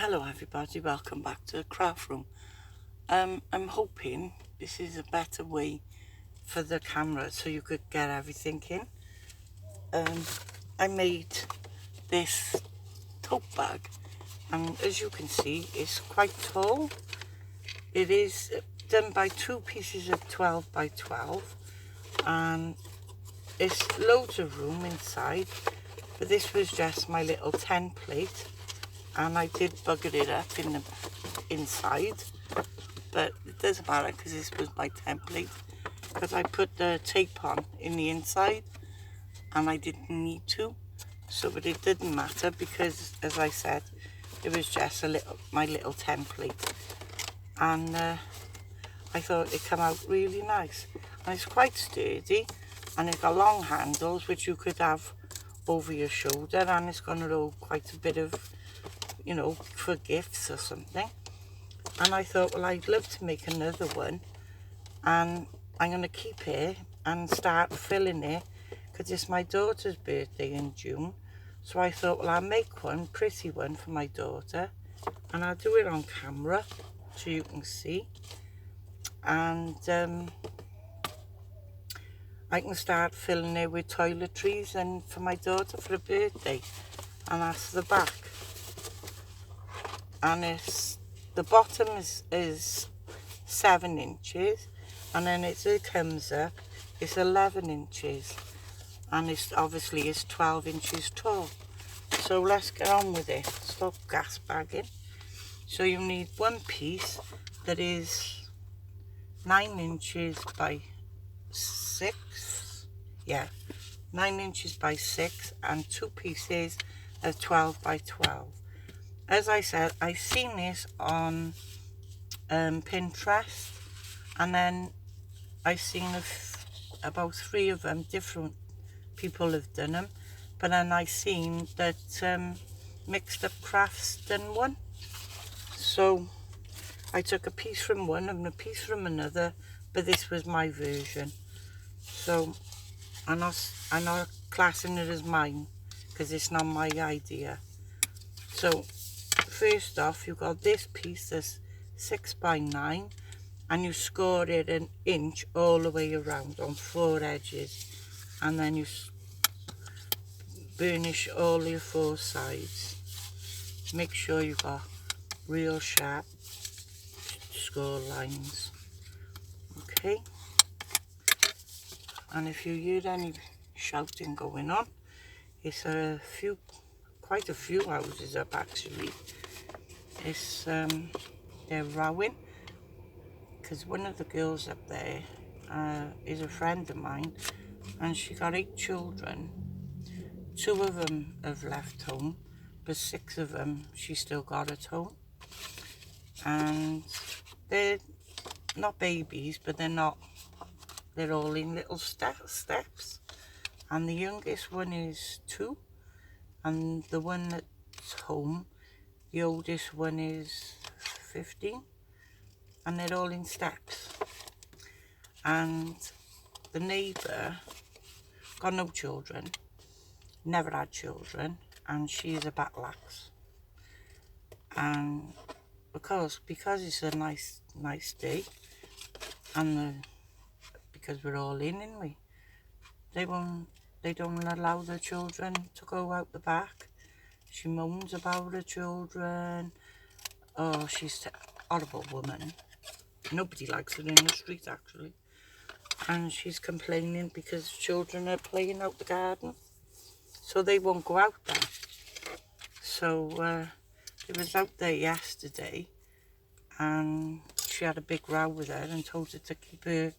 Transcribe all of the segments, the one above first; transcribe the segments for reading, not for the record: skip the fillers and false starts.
Hello everybody, welcome back to the craft room. I'm hoping this is a better way for the camera so you could get everything in. I made this tote bag, and as you can see it's quite tall. It is done by two pieces of 12 by 12 and it's loads of room inside, but this was just my little template and I did bugger it up in the inside, but it doesn't matter because this was my template, because I put the tape on in the inside and I didn't need to, but it didn't matter because, as I said, it was just my little template, and I thought it'd come out really nice, and it's quite sturdy and it's got long handles which you could have over your shoulder, and it's going to hold quite a bit of, for gifts or something. And I thought, well, I'd love to make another one, and I'm going to keep it and start filling it because it's my daughter's birthday in June. So I thought, well, I'll make one, pretty one for my daughter, and I'll do it on camera so you can see. And I can start filling it with toiletries and for my daughter for a birthday. And that's the back. And the bottom is 7 inches, and then it comes up, it's 11 inches, and it's 12 inches tall. So let's get on with it. Stop gas bagging. So you need one piece that is 9 inches by 6, 9 inches by 6, and two pieces of 12 by 12. As I said, I seen this on Pinterest, and then I seen about 3 of them, different people have done them, but then I seen that Mixed Up Crafts done one. So I took a piece from one and a piece from another, but this was my version. So I'm not classing it as mine because it's not my idea. So first off, you've got this piece that's 6 by 9, and you score it 1 inch all the way around on 4 edges, and then you burnish all your 4 sides. Make sure you've got real sharp score lines. Okay, and if you hear any shouting going on, it's quite a few houses up actually. It's they're rowing because one of the girls up there is a friend of mine, and she got 8 children. 2 of them have left home, but 6 of them she still got at home, and they're not babies, but they're all in little steps, and the youngest one is 2, and the one that's home, the oldest one is 15, and they're all in steps. And the neighbour got no children, never had children, and she is a batlax. And because it's a nice day, and because we're all in, aren't we? They don't allow the children to go out the back. She moans about her children. Oh, she's a horrible woman. Nobody likes her in the street actually. And she's complaining because children are playing out the garden, so they won't go out there. So it was out there yesterday, and she had a big row with her and told her to keep her,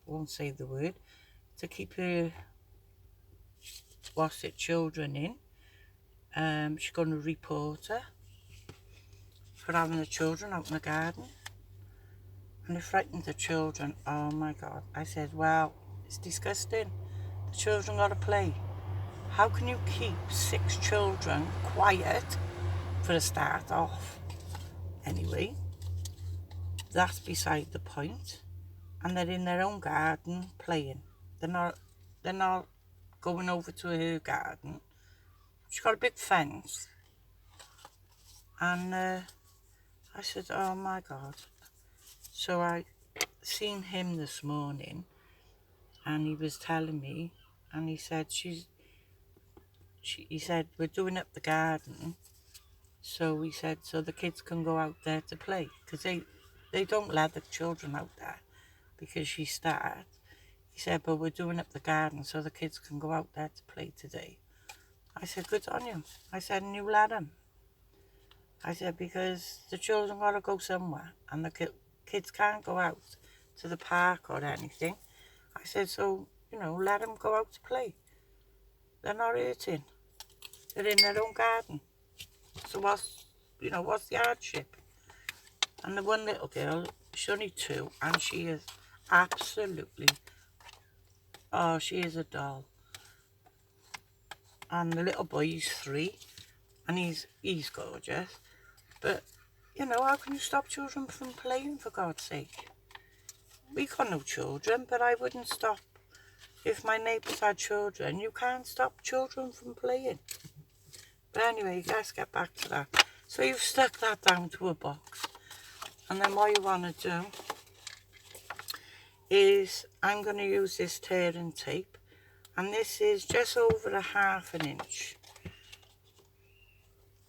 won't say the word, to keep her, children in. She's going to report her for having the children out in the garden, and it frightened the children. Oh my God. I said, well, it's disgusting. The children got to play. How can you keep 6 children quiet for a start off? Anyway, that's beside the point. And they're in their own garden playing. They're not going over to her garden. She's got a big fence, And I said, oh my God. So I seen him this morning, and he was telling me, and he said he said we're doing up the garden. So he said so the kids can go out there to play, because they don't let the children out there because she started. He said, but we're doing up the garden so the kids can go out there to play today. I said, good on you. I said, and you let them. I said, because the children got to go somewhere, and the kids can't go out to the park or anything. I said, so, you know, let them go out to play. They're not hurting. They're in their own garden. So what's the hardship? And the one little girl, she's only 2, and she is absolutely, oh, she is a doll. And the little boy, he's 3, and he's gorgeous. But, you know, how can you stop children from playing, for God's sake? We got no children, but I wouldn't stop. If my neighbours had children, you can't stop children from playing. But anyway, let's get back to that. So you've stuck that down to a box. And then what you want to do is, I'm going to use this tearing tape. And this is just over a 1/2 inch.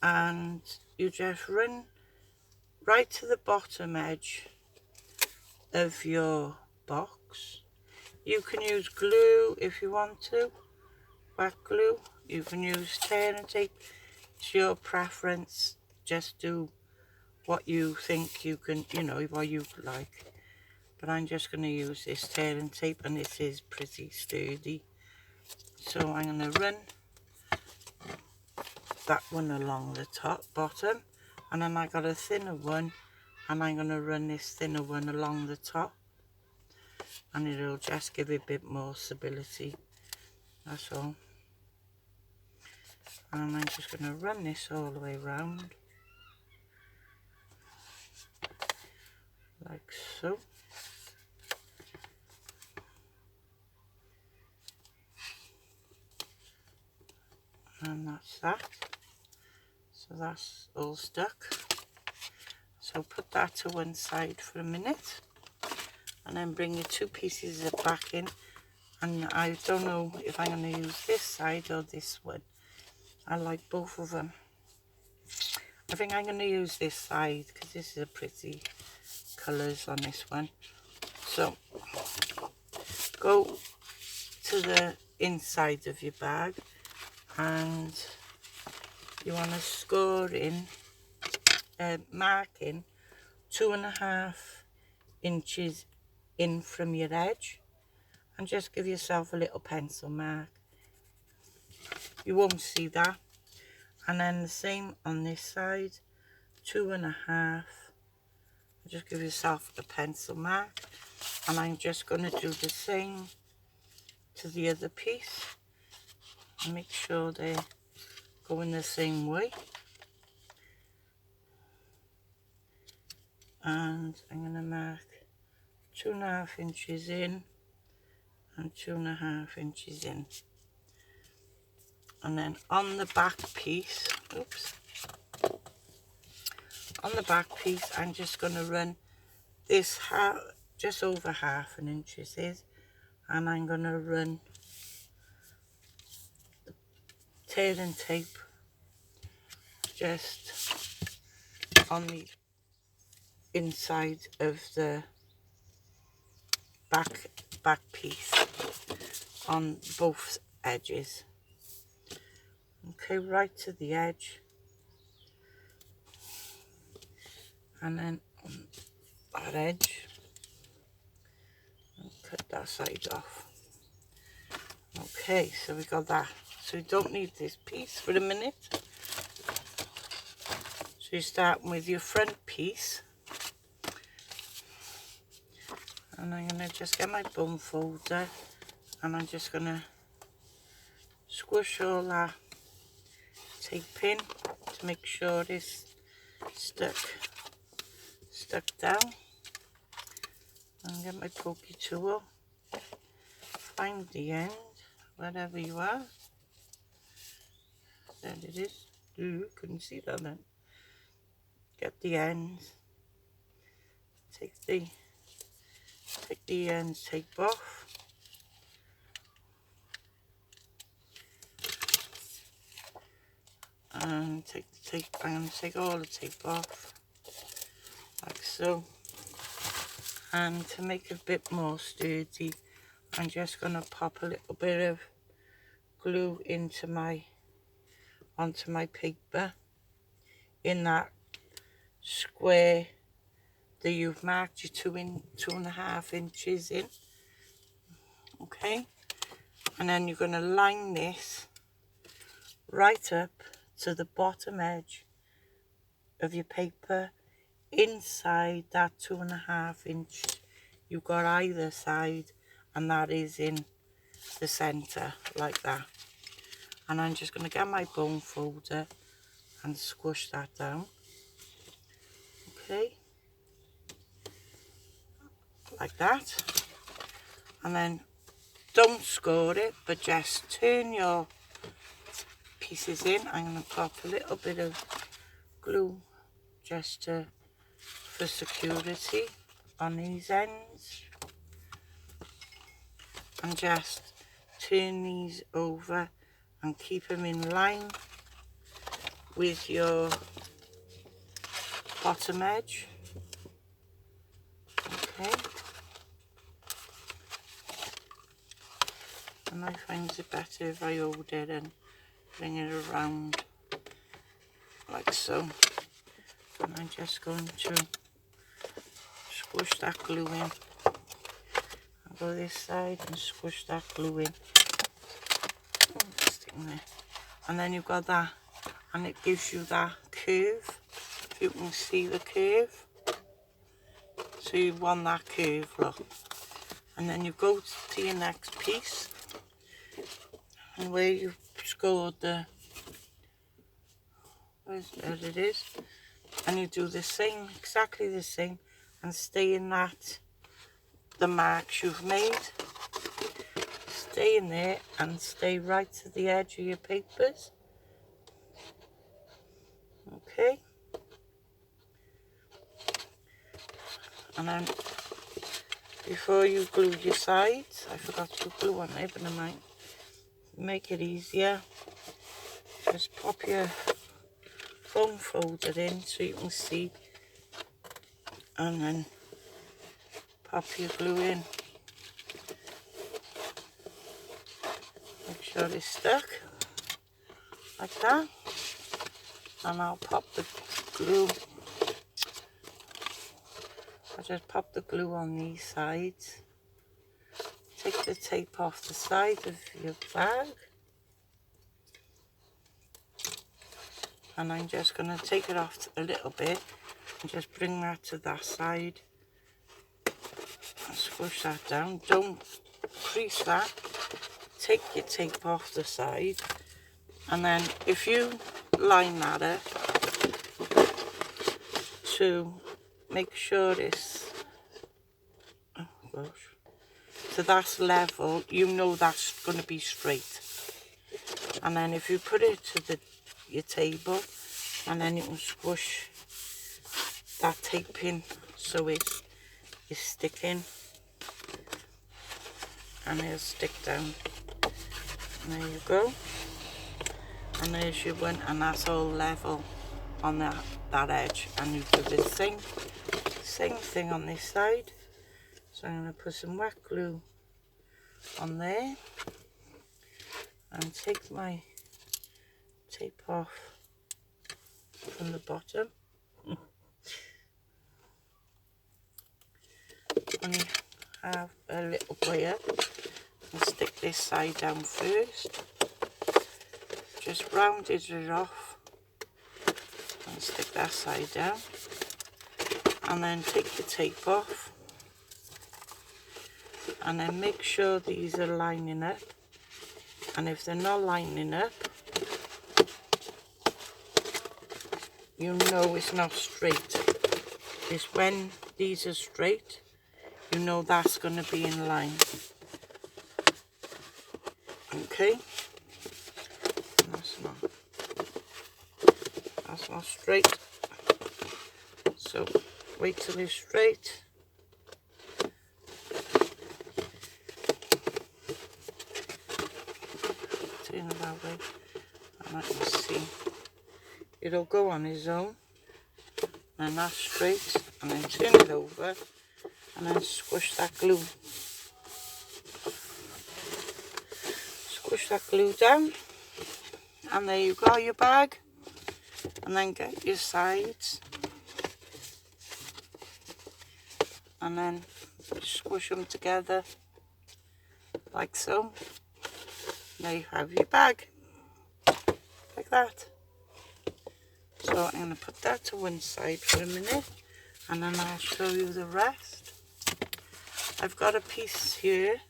And you just run right to the bottom edge of your box. You can use glue if you want to, wet glue. You can use tearing tape. It's your preference. Just do what you think you can, you know, what you like. But I'm just going to use this tearing tape, and this is pretty sturdy. So I'm going to run that one along the bottom, and then I got a thinner one, and I'm going to run this thinner one along the top, and it'll just give it a bit more stability. That's all. And I'm just going to run this all the way around, like so. And that's that. So that's all stuck. So put that to one side for a minute, and then bring your 2 pieces of back in. And I don't know if I'm going to use this side or this one. I like both of them. I think I'm going to use this side because this is a pretty colours on this one. So go to the inside of your bag, and you want to score in, marking 2.5 inches in from your edge, and just give yourself a little pencil mark. You won't see that. And then the same on this side, 2.5. Just give yourself a pencil mark, and I'm just going to do the same to the other piece and make sure they go in the same way. And I'm going to mark 2.5 inches in and 2.5 inches in. And then on the back piece, on the back piece, I'm just going to run this just over 1/2 inch this is, and I'm going to run the tearing tape just on the inside of the back piece on both edges. Okay, right to the edge, and then on that edge, and cut that side off. Okay, so we got that. So we don't need this piece for a minute. So you start with your front piece, and I'm going to just get my bone folder, and I'm just going to squish all that tape in to make sure it's stuck down. And get my pokey tool, find the end, wherever you are. There it is. Ooh, couldn't see that then. get the ends, take the ends tape off, and take the tape. I'm going to take all the tape off like so, and to make it a bit more sturdy, I'm just going to pop a little bit of glue onto my paper in that square that you've marked your 2.5 inches in. Okay, and then you're going to line this right up to the bottom edge of your paper inside that 2.5 inch you've got either side, and that is in the center like that. And I'm just going to get my bone folder and squish that down. Okay, like that. And then don't score it, but just turn your pieces in. I'm going to pop a little bit of glue just for security on these ends, and just turn these over and keep them in line with your bottom edge. Okay, and I find it better if I hold it and bring it around like so. And I'm just going to squish that glue in. I'll go this side and squish that glue in. Stick in there. And then you've got that, and it gives you that curve. If you can see the curve. So you want that curve, look. And then you go to your next piece, and where you've scored there it is, and you do the same, exactly the same, and stay in that, the marks you've made, stay in there and stay right to the edge of your papers. Okay, and then before you glue your sides, I forgot to glue on there, but never mind, make it easier, just pop your foam folder in so you can see, and then pop your glue in. Make sure it's stuck like that, and I'll pop the glue. I just pop the glue on these sides. Take the tape off the side of your bag, and I'm just going to take it off a little bit and just bring that to that side and squish that down. Don't crease that. Take your tape off the side, and then if you line that up to make sure it's, oh gosh, so that's level, you know that's going to be straight. And then if you put it to your table, and then you can squish that tape in so it is sticking, and it'll stick down. And there you go, and there's your one, and that's all level on that edge. And you do the same thing on this side. So I'm going to put some wet glue on there and take my tape off from the bottom. Only have a little wire, and stick this side down first. Just round it off and stick that side down, and then take the tape off, and then make sure these are lining up, and if they're not lining up, you know it's not straight. It's when these are straight, you know that's going to be in line. Okay, that's not straight. So wait till it's straight. Turn it that way, and I can see it'll go on its own. And that's straight, and then turn it over, and then squish that glue. Squish that glue down, and there you go, your bag. And then get your sides, and then squish them together like so. There you have your bag, like that. So I'm going to put that to one side for a minute, and then I'll show you the rest. I've got a piece here.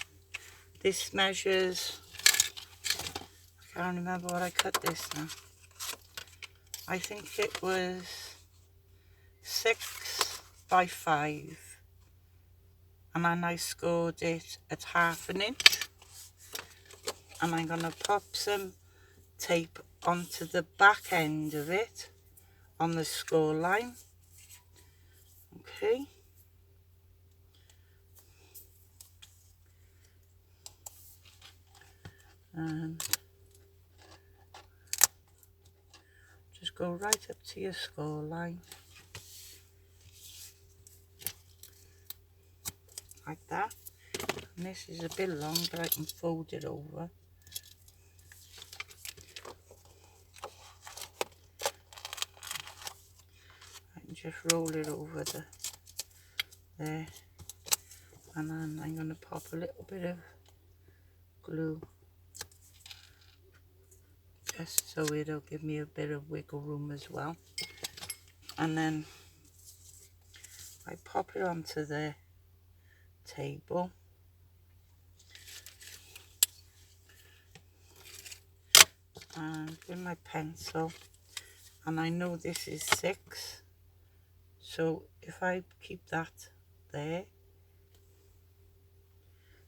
This measures, I can't remember what I cut this now. I think it was 6 by 5, and then I scored it at 1/2 inch, and I'm going to pop some tape onto the back end of it on the score line. Okay, and just go right up to your score line like that. And this is a bit long, but I can fold it over. I can just roll it over there, and then I'm going to pop a little bit of glue just so it'll give me a bit of wiggle room as well. And then I pop it onto the table, and with my pencil, and I know this is 6, so if I keep that there,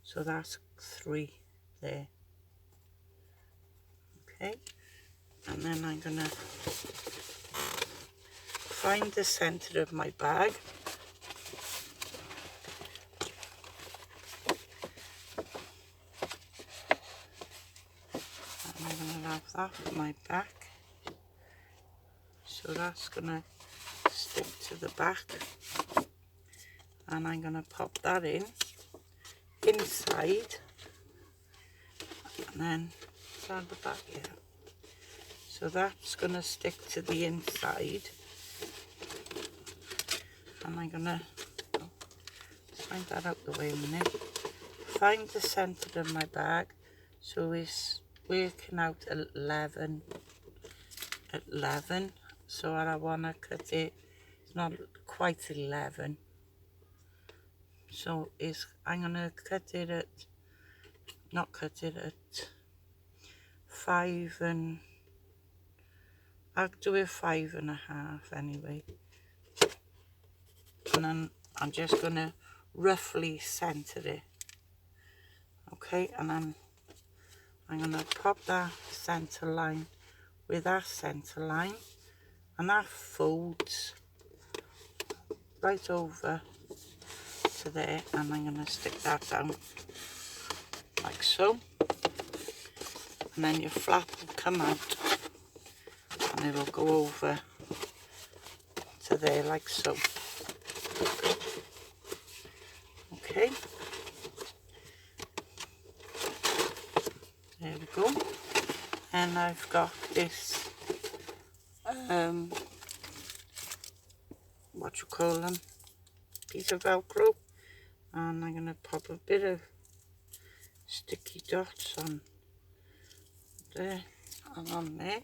so that's 3 there. Okay, and then I'm gonna find the center of my bag, and I'm gonna have that at my back, so that's gonna stick to the back, and I'm gonna pop that inside, and then down the back here. So that's gonna stick to the inside, and I'm gonna find that out the way a minute. Find the center of my bag, so it's working out at 11. So I wanna cut it. It's not quite 11. So I'm gonna cut it at, not cut it at 5, and I'll do it 5.5 anyway. And then I'm just gonna roughly center it. Okay, and then I'm gonna pop that center line with that center line, and that folds right over to there, and I'm gonna stick that down like so, and then your flap will come out, and it'll go over to there like so. Okay, there we go. And I've got this what you call them, piece of Velcro, and I'm gonna pop a bit of sticky dots on there and on there,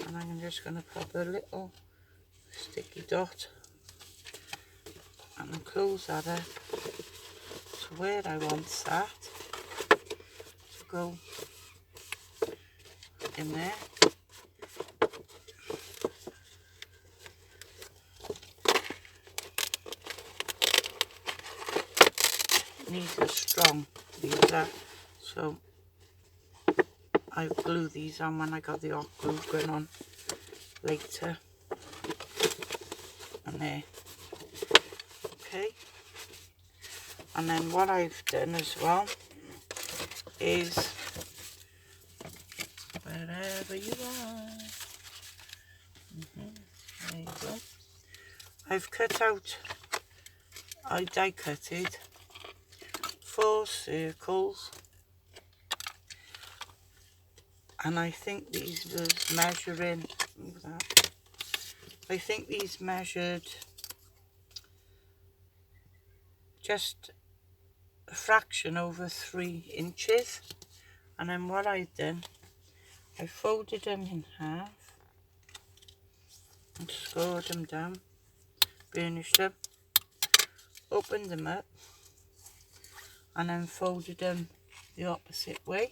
and I'm just gonna pop a little sticky dot and then close that up to where I want that to go in there. These are strong, these are, so I glue these on when I got the hot glue going on later, and there, And then what I've done as well is, wherever you are, there you go. I've cut out, I die cutted 4 circles, and I think these was measuring, I think these measured just a fraction over 3 inches. And then what I've done, I folded them in half and scored them down, burnished them, opened them up, and then folded them the opposite way,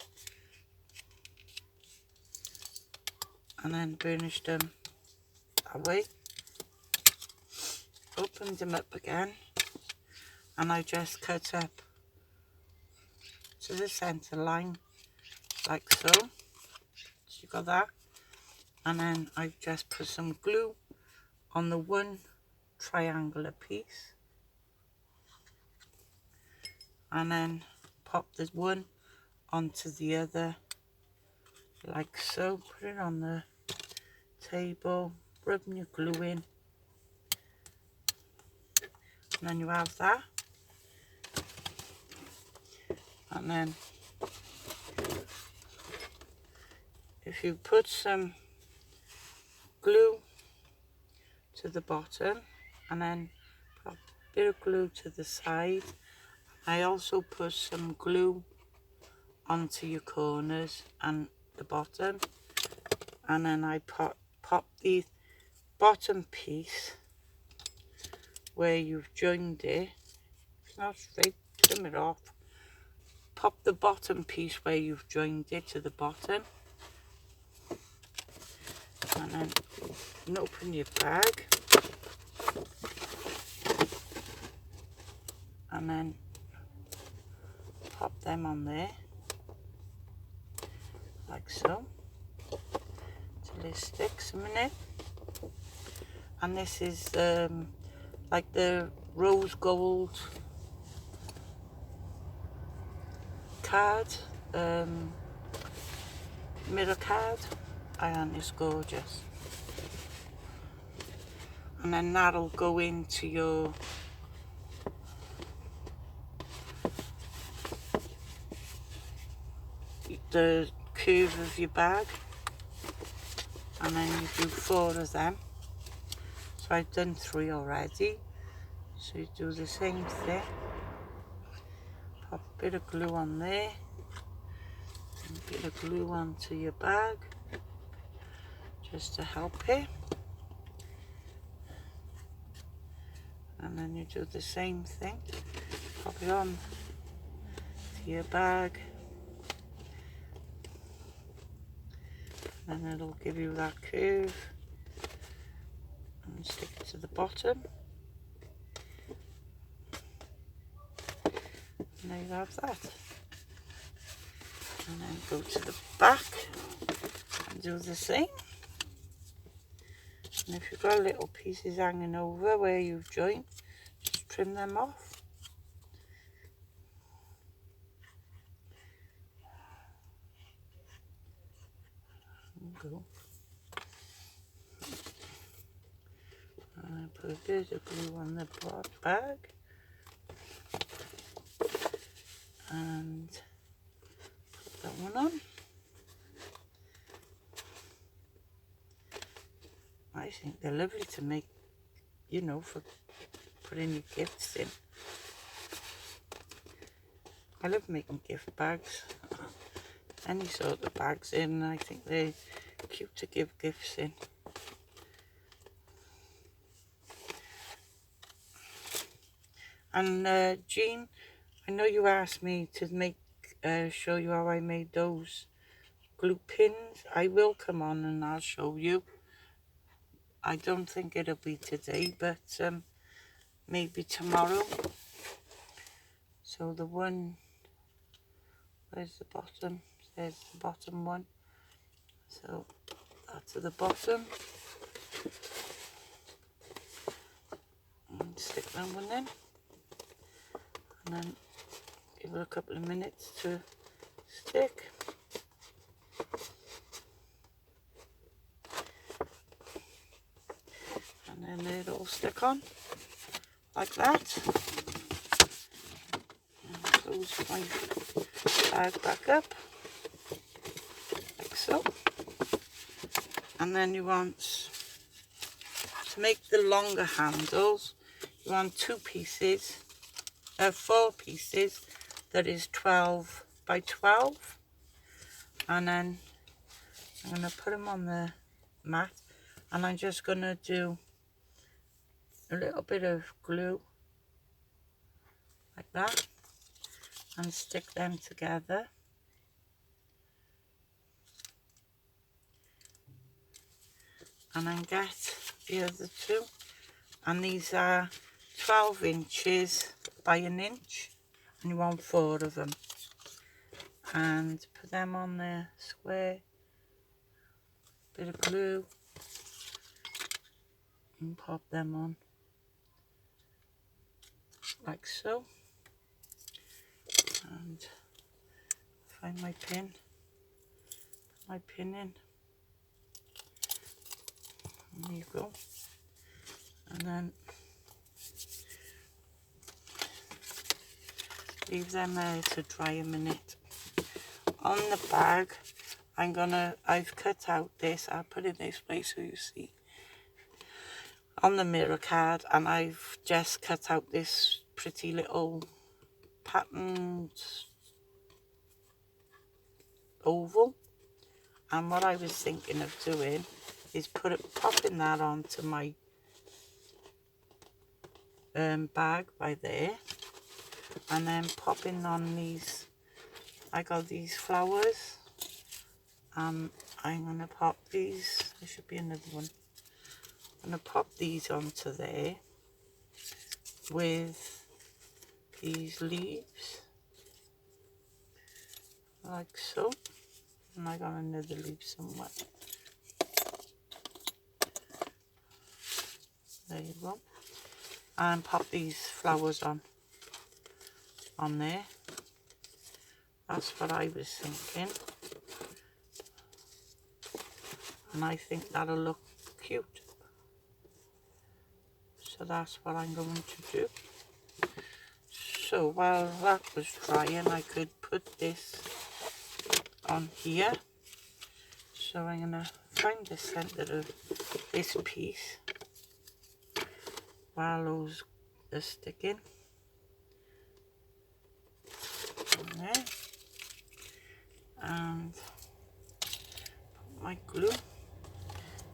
and then burnished them that way, opened them up again, and I just cut up to the center line like so. So you got that, and then I've just put some glue on the one triangular piece, and then pop the one onto the other like so. Put it on the table, rub your glue in, and then you have that. And then if you put some glue to the bottom and then put a bit of glue to the side, I also put some glue onto your corners and the bottom, and then I pop the bottom piece where you've joined it. It's not straight, trim it off. Pop the bottom piece where you've joined it to the bottom, and then you open your bag, and then pop them on there like so till it sticks a minute. And this is like the rose gold card, mirror card, and it's gorgeous. And then that'll go into your the curve of your bag, and then you do 4 of them. So I've done 3 already, so you do the same thing. Pop a bit of glue on there, and a bit of glue onto your bag just to help it, and then you do the same thing. Pop it on to your bag, and then it'll give you that curve, and stick it to the bottom. And there you have that. And then go to the back and do the same. And if you've got little pieces hanging over where you've joined, just trim them off. Go. And put a bit of glue on the bag, and put that one on. I think they're lovely to make, you know, for putting your gifts in. I love making gift bags, any sort of bags in. I think they're cute to give gifts in. And Jean, I know you asked me to make show you how I made those glue pins. I will come on and I'll show you. I don't think it'll be today, but maybe tomorrow. So the one, where's the bottom? There's the bottom one. So that's at the bottom. And stick that one in. And then give it a couple of minutes to stick. And then it'll stick on like that. And close my bag back up like so. And then you want to make the longer handles, you want 4 pieces that is 12 by 12, and then I'm going to put them on the mat, and I'm just going to do a little bit of glue like that and stick them together. And then get the other 2, and these are 12 inches by an inch, and you want 4 of them, and put them on the square, bit of glue, and pop them on like so. And find my pin, put my pin in, and there you go. And then leave them there to dry a minute. On the bag, I've cut out this, I'll put it this way so you see, on the mirror card, and I've just cut out this pretty little patterned oval. And what I was thinking of doing is popping that onto my bag by there, and then popping on these, I got these flowers, I'm going to pop these, there should be another one, I'm going to pop these onto there with these leaves like so, and I got another leaf somewhere, there you go, and pop these flowers on there. That's what I was thinking, and I think that'll look cute, so that's what I'm going to do. So while that was drying, I could put this on here. So I'm going to find the center of this piece while those are sticking. There. And put my glue,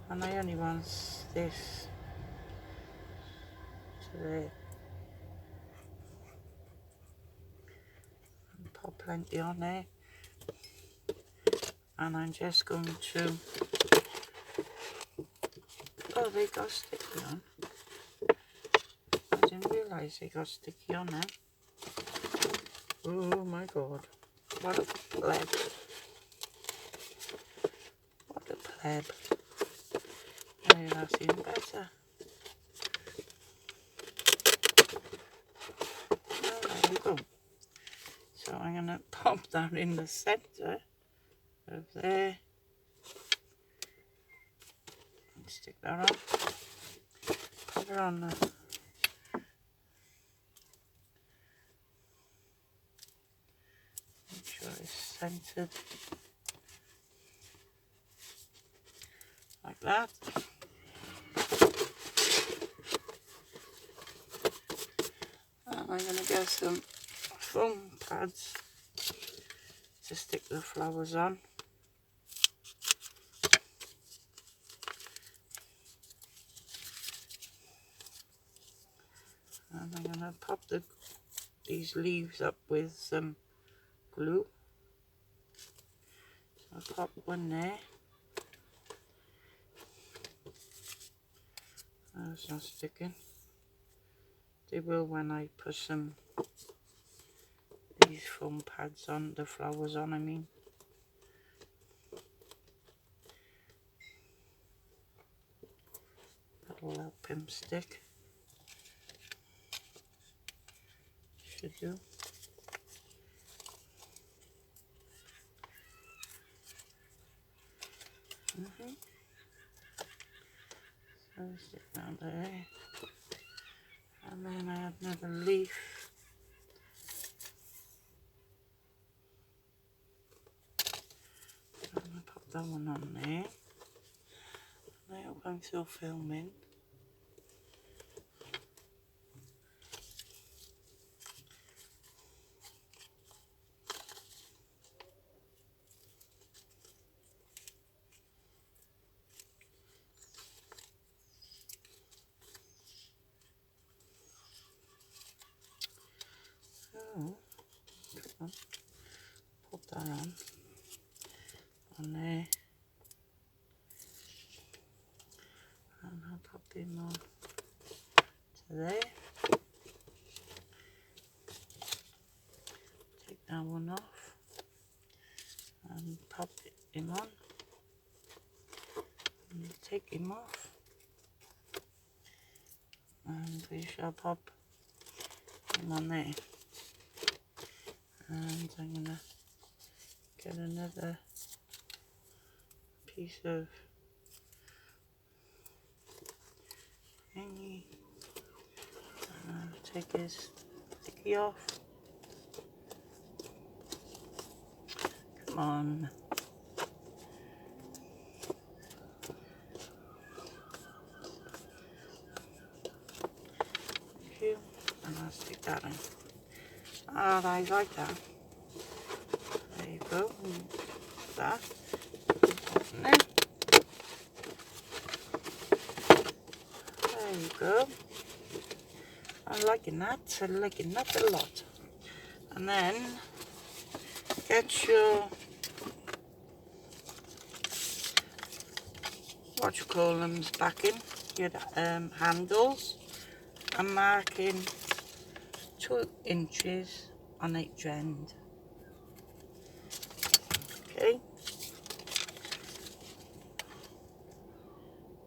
and I only want this to there. And pop plenty on there. And I'm just going to, oh, they got sticky on. I didn't realise they got sticky on there. Oh my god, what a pleb. What a pleb. There, that's even better. Oh, there you go. So I'm going to pop that in the centre of there. And stick that on. Put it on the centered like that. And I'm going to get some foam pads to stick the flowers on. And I'm going to pop these leaves up with some glue. I'll pop one there. That's not sticking. They will when I put these foam pads on, the flowers on, I mean. That'll help him stick. Should do. So stick down there, and then I have another leaf. I'm going to pop that one on there. Now I'm still filming. So, put that on there, and I'll pop him on to there. Take that one off and pop him on, and take him off, and we shall pop him on there. And I'm gonna get another piece of thingy, and I'll take his sticky off. Come on. Thank you. And I'll stick that in. Oh, I like that. There you go. Put that. And then, there you go. I'm liking that. I'm liking that a lot. And then get your what you call them back in your handles, and marking 2 inches on each end. Okay,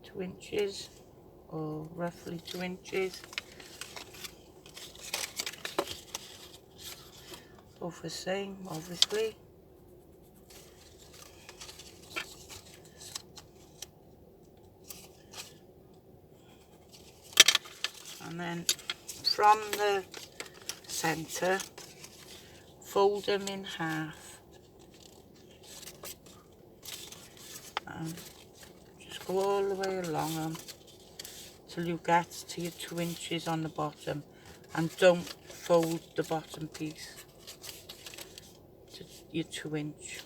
2 inches, or roughly 2 inches. Both the same, obviously. And then from the centre, fold them in half. And just go all the way along them till you get to your 2 inches on the bottom, and don't fold the bottom piece to your 2 inch.